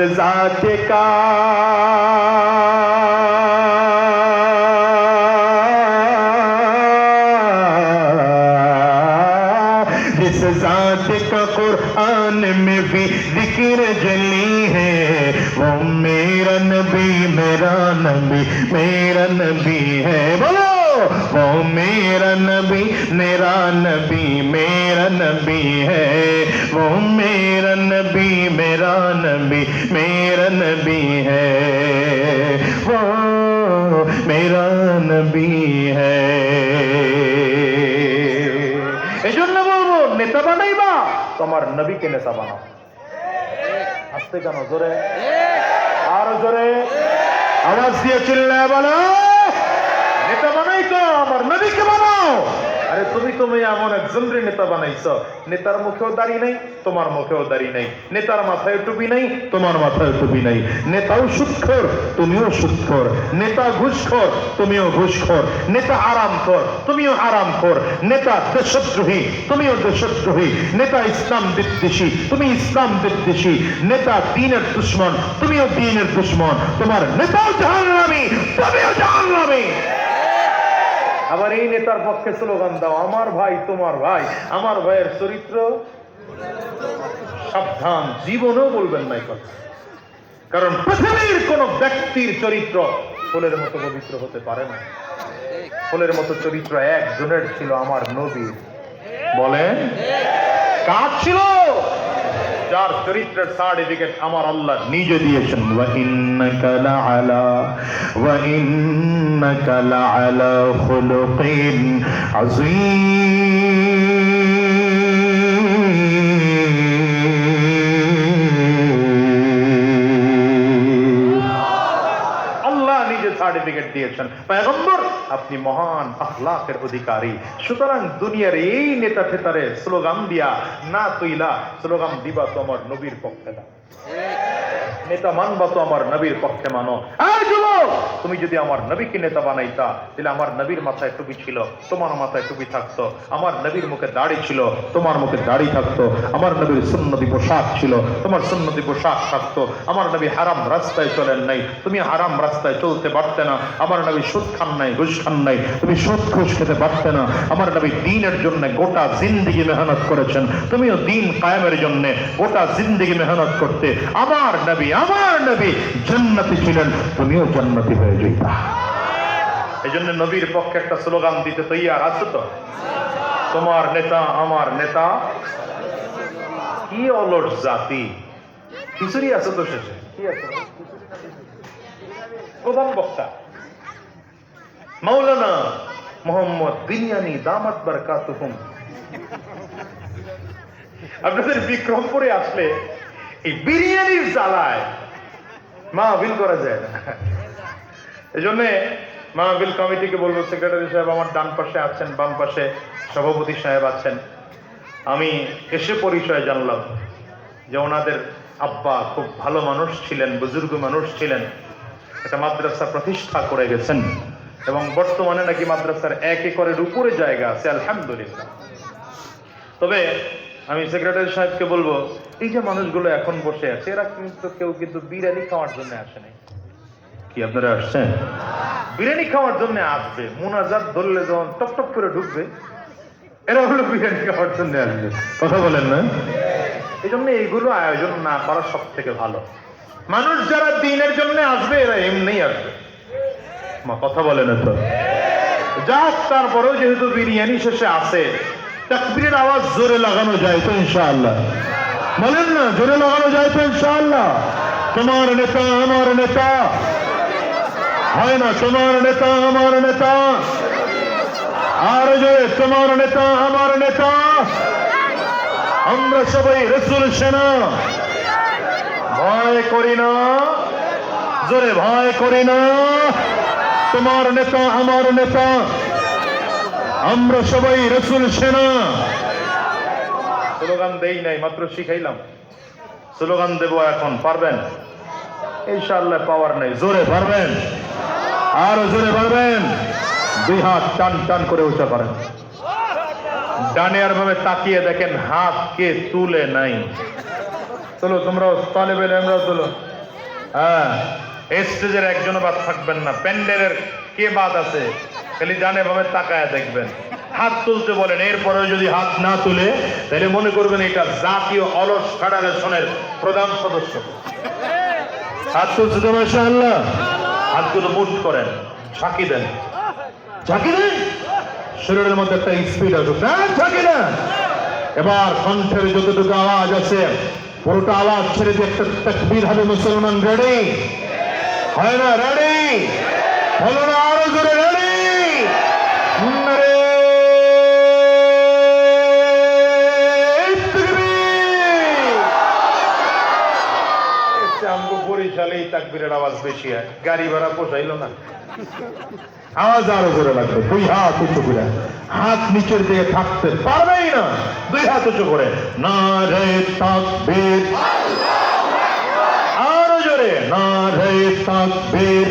ज़ात का जिस ज़ात का कुरान में भी जिक्र जली है, वो मेरा नबी मेरा नबी मेरा नबी है। बोलो, वो मेरा नबी मेरा नबी मेरा नबी है, वो मेरा नबी मेरा नबी मेरा नबी है, वो मेरा नबी है। এজন্য বলবো, নেতা বানাইবা তোমার নবীকে নেতা বানাও। আস্তে কেন, জোরে, আরো জোরে আওয়াজ দিয়ে চিল্লায় বলো, নেতা বানাইতো আমার নবীকে বানাও। আরে তুমি এমন একজনের নেতা বানাইছো, নেতার মুখেও দাড়ি নাই, তোমার মুখেও দাড়ি নাই, নেতার মাথায় টুপি নাই, তোমার মাথায় টুপি নাই, নেতাও সুদখোর তুমিও সুদখোর, নেতা ঘুষখোর তুমিও ঘুষখোর, নেতা আরামখোর তুমিও আরামখোর, নেতা দেশদ্রোহী তুমিও দেশদ্রোহী, নেতা ইসলাম বিদ্বেষী তুমি ইসলাম বিদ্বেষী, নেতা দ্বীনের দুশমন তুমিও দ্বীনের দুশমন, তোমার নেতাও জাহান্নামী তুমিও জাহান্নামী। আবার এই নেতার পক্ষে স্লোগান দাও, আমার ভাই তোমার ভাই, আমার ভাইয়ের চরিত্র সাবধান, জীবনেও বলবেন না এই কথা। কারণ পৃথিবীর কোন ব্যক্তির চরিত্র ফুলের মতো পবিত্র হতে পারে না। ফুলের মতো চরিত্র একজনের ছিল, আমার নবীর। বলেন কার ছিল? যার চরিত্রের সার্টিফিকেট আমার আল্লাহ নিজে দিয়েছেন। ওয়া ইন্নাকা লাআলা খুলুকিন আযীম। আল্লাহ নিজে সার্টিফিকেট দিয়েছেন, পয়গম্বর আপনি মহান আখলাকের অধিকারী। সুতরাং দুনিয়ার এই নেতা ফেতারে স্লোগান দিয়া না তুইলা, স্লোগান দিবা তো আমার নবীর পক্ষে না, নেতা মানবা তো আমার নবীর পক্ষে মানো। আর যুবক, তুমি যদি আমার নবীকে নেতা বানাইতা, তাহলে আমার নবীর মাথায় টুপি ছিল, তোমার মাথায় টুপি থাকতো, আমার নবীর মুখে দাড়ি ছিল, তোমার মুখে দাড়ি থাকতো, আমার নবীর সুন্নতি পোশাক ছিল, তোমার সুন্নতি পোশাক থাকতো, আমার নবী হারাম রাস্তায় চলেন নাই, তুমি হারাম রাস্তায় চলতে পারতে না, আমার নবী সুদ খান নাই, ঘুষ খান নাই, তুমি সুদ ঘুষ খেতে পারতে না, আমার নবী দ্বীনের জন্য গোটা জিন্দেগি মেহনত করেছেন, তুমিও দ্বীন কায়েমের জন্য গোটা জিন্দেগি মেহনত করতে। আমার নবী জান্নাতি ছিলেন, তুমিও জান্নাতি হয়ে যাইতা। এই জন্য নবীর পক্ষে একটা স্লোগান দিতে তৈয়ার আছো তো? তোমার নেতা আমার নেতা কি অলস জাতি, খিচুড়ি আছে তো শেষে, কি আছে প্রধান বক্তা মাওলানা মোহাম্মদ বিনিয়ানি দামাত বারকাতুহুম। আপনাদের বিক্রমপুরে আসলে এই বিরিয়ানির জ্বালায় মাহফিল করা যায় না। এই জন্য মাহফিল কমিটিকে বলবো, সেক্রেটারি সাহেব আমার ডান পাশে আছেন, বাম পাশে সভাপতি সাহেব আছেন, আমি এসে পরিচয় জানলাম যে ওনাদের আব্বা খুব ভালো মানুষ ছিলেন, বুজুর্গ মানুষ ছিলেন, একটা মাদ্রাসা প্রতিষ্ঠা করে গেছেন এবং বর্তমানে নাকি মাদ্রাসার 1 একরের উপরে জায়গা আছে, আলহামদুলিল্লাহ। তবে আমি সেক্রেটারি সাহেবকে বলবো, এই যে মানুষগুলো এখন বসে আছে, এরা কিন্তু কেউ কিন্তু বিরিয়ানি খাওয়ার জন্য আসে নাই। কি আপনারা আসছেন? বিরিয়ানি খাওয়ার জন্য আসবে, মুনাজাত ধরলে যখন টপ টপ করে ঢুকবে, এরা হলো বিরিয়ানি খাওয়ার জন্য আসবে। কথা বলেন না? এই জন্য এইগুলো আয়োজন না করা সব থেকে ভালো। মানুষ যারা দিনের জন্য আসবে, এরা এমনি আসবে। কথা বলে না তো? যাক, তারপরেও যেহেতু বিরিয়ানি শেষে আসে, তাকবীরের আওয়াজ জোরে লাগানো যায় তো ইনশাআল্লাহ? বলেন না, জোরে লাগানো যায় তো ইনশাআল্লাহ? তোমার নেতা আমার নেতা হয় না, তোমার নেতা আমার নেতা, আর জোরে তোমার নেতা আমার নেতা। আমরা সবাই রাসূল সেনা, ভয় করি না, জোরে ভয় করি না। তোমার নেতা আমার নেতা, আমরা সবাই রাসূল সেনা। স্লোগান দেই নাই, মাত্র শিখাইলাম, স্লোগান দেব এখন। পারবেন ইনশাআল্লাহ? পাওয়ার নাই, জোরে পারবেন? আরো জোরে পারবেন? 2 হাত টান টান করে উঁচা করেন, ডানে আর ভাবে তাকিয়ে দেখেন হাত কে তুলে নাই। চলো তোমরাও তালেবে, আমরাও তোলো। হ্যাঁ, স্টেজের একজনও বাদ থাকবেন না। প্যান্ডেলের কে বাদ আছে খালি জানে ভাবে তাকায় দেখবেন। হাত তুলতে বলেন, এরপরে যদি হাত না তুলে তাহলে মনে করবেন এটা জাতীয় অলস ফেডারেশনের প্রধান সদস্য। হাত তুলছে তো মাশাআল্লাহ, হাতগুলো মুঠ করেন, ঝাঁকি দেন, ঝাঁকি দেন, শরীরের মধ্যে একটা স্পিড আসুক। না ঝাঁকি দেন। এবার কণ্ঠের যতটুকু আওয়াজ আছে পুরোটা আওয়াজ ছেড়ে দিয়ে একটা তাকবীর হবে। মুসলমান রেডি হয় না? রেডি বলো না আরো জোরে, রেডি? বরিশালে তাকবীরের আওয়াজ বেশি হয়, গাড়ি ভাড়া পোষাইল না, আওয়াজ আরো জোরে লাগবে। দুই হাত উঁচু করে, হাত নিচের দিকে থাকতে পারবেই না, দুই হাত উঁচু করে নারে তাকবীর, আরো জোরে নারে তাকবীর।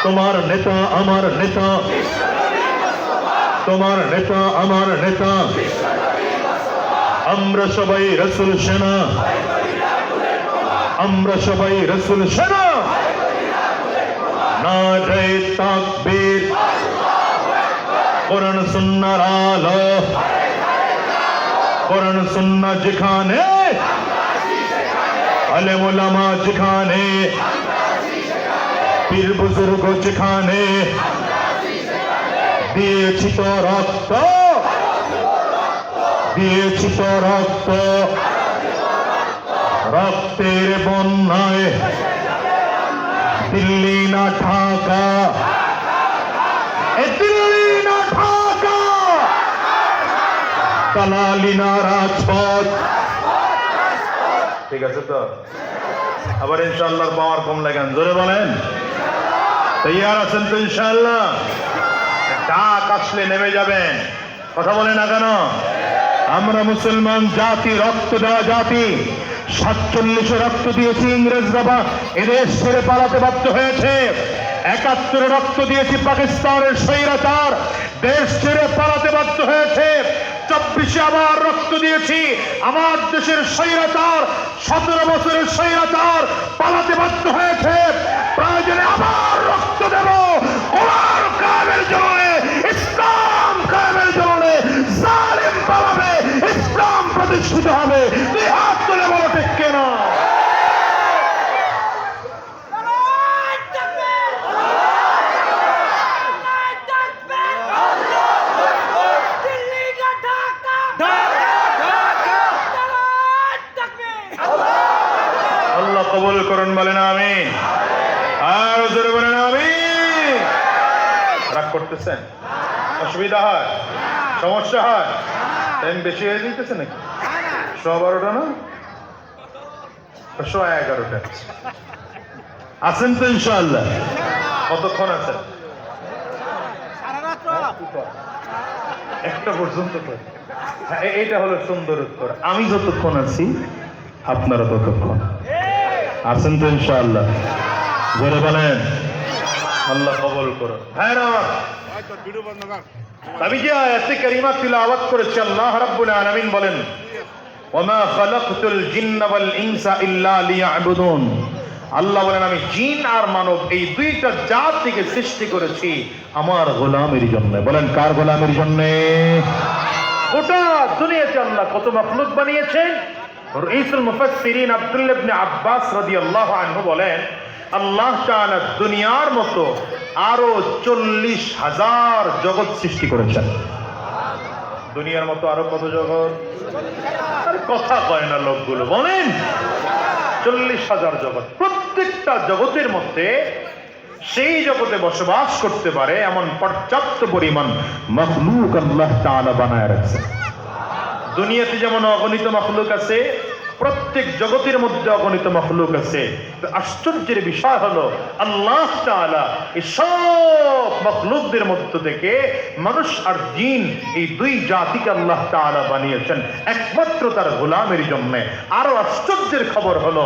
তোমার নেতা আমার নেতা, তোমার নেতা আমার নেতা, আমরা সবাই রাসূল সেনা, আমরা সবাই রাসূল সেনা। নারে তাকবীর, কোরআন সুন্নাহর আলো, কোরআন সুন্নাহ যেখানে, আলেম ওলামা যেখানে, পীর বুজুর্গ যেখানে, দিয়েছি তো রক্ত, দিয়েছি তো রক্ত, রক্তের বন্যায় দিল্লি না ঢাকা, দিল্লি না ঢাকা, কালালি না রাজপথ। ঠিক আছে তো? আবার ইনশাআল্লাহর পাওয়ার কম লাগান, জোরে বলেন। তৈয়ার আছেন তো ইনশাআল্লাহ? ডাক আসলে নেমে যাবেন, কথা বলে না কেন? আমরা মুসলমান জাতি, রক্ত দেওয়া জাতি। 47 রক্ত দিয়েছি, ইংরেজরা এদেশ ছেড়ে পালাতে বাধ্য হয়েছে। 71 রক্ত দিয়েছি, পাকিস্তানের স্বৈরাচার দেশ ছেড়ে পালাতে বাধ্য হয়েছে। 24 আবার রক্ত দিয়েছি, আমার দেশের স্বৈরাচার 17 বছরের স্বৈরাচার পালাতে বাধ্য হয়েছে। প্রয়োজনে আবার রক্ত দেব কোরআন কায়েমের জন্য, ইসলাম কায়েমের জন্য। জালেম পালাবে, ইসলাম প্রতিষ্ঠিত হবে। তুই হাত তুলে বলো ঠিক কেনা? আল্লাহ কবুল করুন, বলেন আমিন। আর জোরে বলেন আমিন। রাগ করতেছেন? অসুবিধা হয়, সমস্যা হয়? টাইম বেশি হয়ে যেতেছে নাকি? 12:15 না 11:15 আছেন তো ইনশাআল্লাহ? কতক্ষণ আছেন? একটা পর্যন্ত। এইটা হলো সুন্দর উত্তর। আমি যতক্ষণ আছি আপনারা ততক্ষণ আছেন তো ইনশাআল্লাহ? জোরে বলেন। আল্লাহ কবুল করুন। হ্যাঁ না, আমি যে আয়াতে কারিমা তিলাওয়াত করেছি, আল্লাহ রাব্বুল আলামিন বলেন, ওমা খালাকতুল জিন্না ওয়াল ইনসা ইল্লা লিয়াবুদুন। আল্লাহ বলেন আমি জিন আর মানব এই দুইটা জাতিকে সৃষ্টি করেছি আমার গোলামের জন্য। বলেন কার গোলামের জন্য? গোটা দুনিয়াতে আল্লাহ কত মাখলুক বানিয়েছেন। রাইসুল মুফাসসিরিন আব্দুল্লাহ ইবনে আব্বাস রাদিয়াল্লাহু আনহু বলেন, আল্লাহ তাআলা দুনিয়ার মতো আরো 40,000 জগৎ সৃষ্টি করেছেন। দুনিয়ার মতো আরো কত জগৎ? আর কথা কয় না লোকগুলো, বলেন 40,000 জগৎ। প্রত্যেকটা জগতের মধ্যে সেই জগতে বসবাস করতে পারে এমন পর্যাপ্ত পরিমাণ মাখলুক আল্লাহ তাআলা বানায় রাখছেন। দুনিয়াতে যেমন অগণিত মাখলুক আছে, প্রত্যেক জগতের মধ্যে অগণিত মাখলুক আছে। আশ্চর্যের বিষয় হলো আল্লাহ তাআলা এই সব মাখলুকদের মধ্য থেকে মানুষ আর জিন এই দুই জাতিকে আল্লাহ তাআলা বানিয়েছেন একমাত্র তার গোলামের জন্য। আরো আশ্চর্যের খবর হলো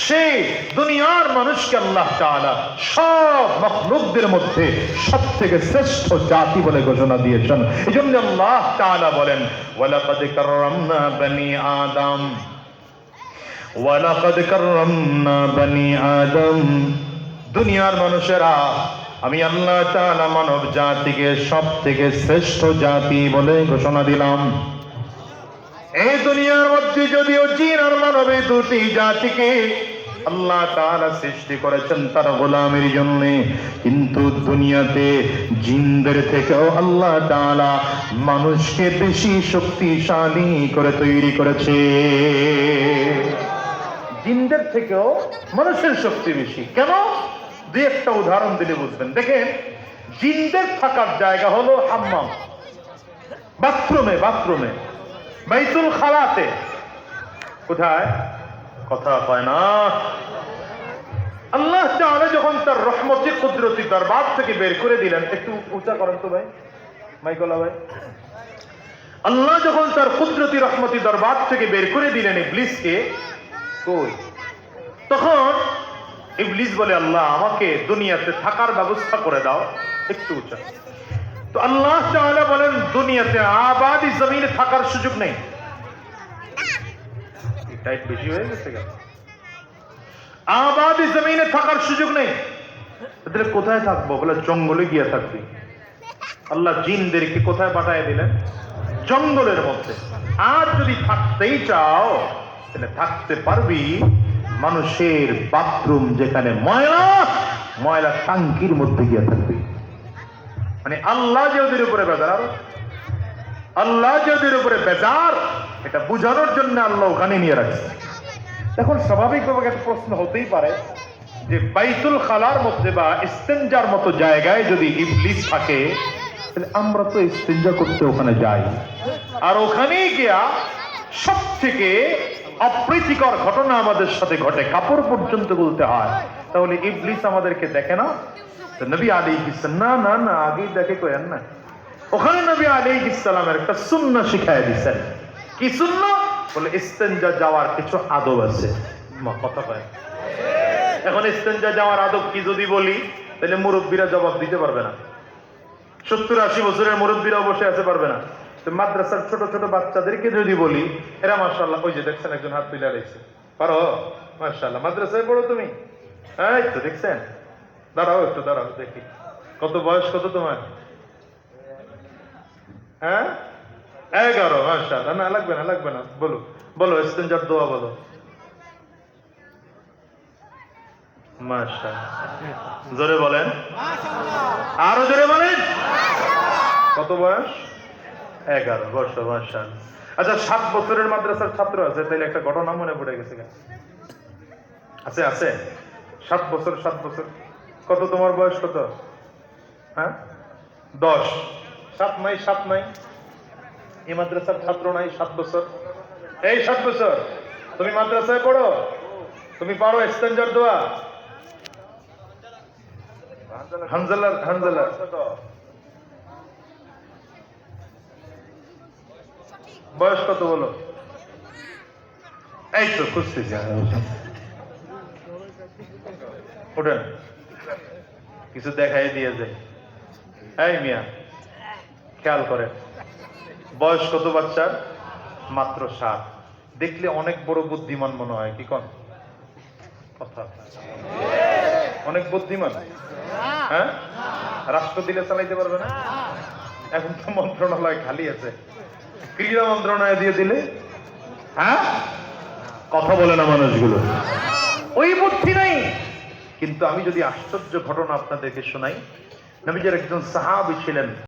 সেই দুনিয়ার মানুষকে আল্লাহ তাআলা সব মাখলুকদের মধ্যে সব থেকে শ্রেষ্ঠ জাতি বলে ঘোষণা দিয়েছেন। এই জন্য আল্লাহ তাআলা বলেন, ওয়ালাকাদ কাররামনা বনি আদম ওয়ালাকাদ কাররামনা বানি আদম, দুনিয়ার মানুষেরা আমি আল্লাহ তাআলা মানব জাতিকে সবথেকে শ্রেষ্ঠ জাতি বলে ঘোষণা দিলাম। এই দুনিয়ার মধ্যে যদিও জিন আর মানব এই দুটি জাতিকে আল্লাহ তাআলা সৃষ্টি করেছেন তার গোলামের জন্য, কিন্তু দুনিয়াতে জিনদের থেকেও আল্লাহ তাআলা মানুষকে বেশি শক্তিশালী করে তৈরি করেছে। জিনদের থেকেও মানুষের শক্তি বেশি। কেন? দুই একটা উদাহরণ দিলে বুঝবেন। দেখেন, জিনদের থাকার জায়গা হলো হাম্মাম, বাথরুমে, বাথরুমে, বাইতুল খালাতে। কোথায়? কথা হয় না। আল্লাহ তাআলা যখন তার রহমতি কুদরতি দরবার থেকে বের করে দিলেন, একটু উঁচা করেন তো ভাই, মাইকলা ভাই। আল্লাহ যখন তার কুদরতি রহমতি দরবার থেকে বের করে দিলেন ইবলিসকে, কই? তখন ইবলিস বলে, আল্লাহ আমাকে দুনিয়াতে থাকার ব্যবস্থা করে দাও। একটু উঁচা। তো আল্লাহ তাআলা বলেন, দুনিয়াতে আবাদি জমিনে থাকার সুযোগ নেই। টাইট বেশি হয়ে গেছে কেন? আবাদি জমিনে থাকার সুযোগ নেই। তাহলে কোথায় থাকবো? বলে জঙ্গলে গিয়ে থাকবি। আল্লাহ জিনদেরকে কোথায় পাঠিয়ে দিলেন? জঙ্গলের মধ্যে। আর যদি থাকতেই চাও তাহলে থাকতে পারবি মানুষের বাথরুম যেখানে ময়লা, ময়লা টাঙ্কির মধ্যে গিয়ে থাকবি। মানে আল্লাহ যে ওদের উপরে বেজার, আল্লাহ যে ওদের উপরে বেজার, এটা বুঝানোর জন্য আল্লাহ ওখানে নিয়ে রাখছে। এখন স্বাভাবিকভাবে একটা প্রশ্ন হতেই পারে যে বাইতুল খালার মধ্যে বা ইস্তেঞ্জার মতো জায়গায় যদি ইবলিস থাকে, তাহলে আমরা তো ইস্তেঞ্জা করতে ওখানে যাই, আর ওখানেই গিয়া সব থেকে অপ্রীতিকর ঘটনা আমাদের সাথে ঘটে, কাপড় পর্যন্ত বলতে হয়। তাহলে ইবলিস আমাদেরকে দেখে না? তো নবী আলাইহিস সালাম না না আগেই দেখে করেন না। ওখানে নবী আলাইহিস সালামের একটা সুন্নাহ শিখায় দিয়েছেন। কি সুন্নাহ? বলে ইস্তেঞ্জা যাওয়ার কিছু আদব আছে। কথা পায়। এখন ইস্তেঞ্জা যাওয়ার আদব কি যদি বলি, তাহলে মুরব্বীরা জবাব দিতে পারবে না। 70-80 বছরের মুরব্বীরা বসে আছে, পারবে না। তো মাদ্রাসার ছোট ছোট বাচ্চাদেরকে যদি বলি, এরা মাশাআল্লাহ, ওই যে দেখছেন একজন হাত তুলে রয়েছে, পারো মাশাআল্লাহ, মাদ্রাসায় পড়ো তুমি? এই তো দেখছেন, দাঁড়াও একটু, দাঁড়াও দেখি কত বয়স, কত তোমার? হ্যাঁ 11। মাশাআল্লাহ। না লাগবে না, লাগবে না, বলো বলো ইস্তেঞ্জার দোয়া বলো। মাশাআল্লাহ। জোরে বলেন, আরো জোরে বলেন। কত বয়স? 11 বছর। মাশাআল্লাহ। আচ্ছা, 7 বছরের মাদ্রাসার ছাত্র আছে, তাইলে একটা ঘটনা মনে পড়ে গেছে। আছে আছে 7 বছর, 7 বছর। কত তোমার বয়স? কত? হ্যাঁ 10। 7 নাই, 7 নাই, এই মাদ্রাসার ছাত্র নাই 7 বছর। এই 7 বছর তুমি মাদ্রাসায় পড়ো, তুমি পারো ইস্তেঞ্জার দোয়া? হানজালা, হানজালা। বয়স কত বলো? এই তো খুঁজতেছি। ওঠেন, কিছু দেখাই দিয়ে যায়। এই মিয়া, খেয়াল করেন, বয়স কত বাচ্চার? মাত্র 7। দেখলে অনেক বড় বুদ্ধিমান মনে হয়, কি কোন কথা? অনেক বুদ্ধিমান। হ্যাঁ, রাষ্ট্র দিলে চালাইতে পারবে না। এখন তো মন্ত্রণালয় খালি আছে, ক্রীড়া মন্ত্রণালয় দিয়ে দিলে, হ্যাঁ, কথা বলে না মানুষগুলো, ওই বুদ্ধি নাই। কিন্তু আমি যদি আশ্চর্য ঘটনা আপনাদেরকে শোনাই, নবীজির একজন সাহাবী ছিলেন,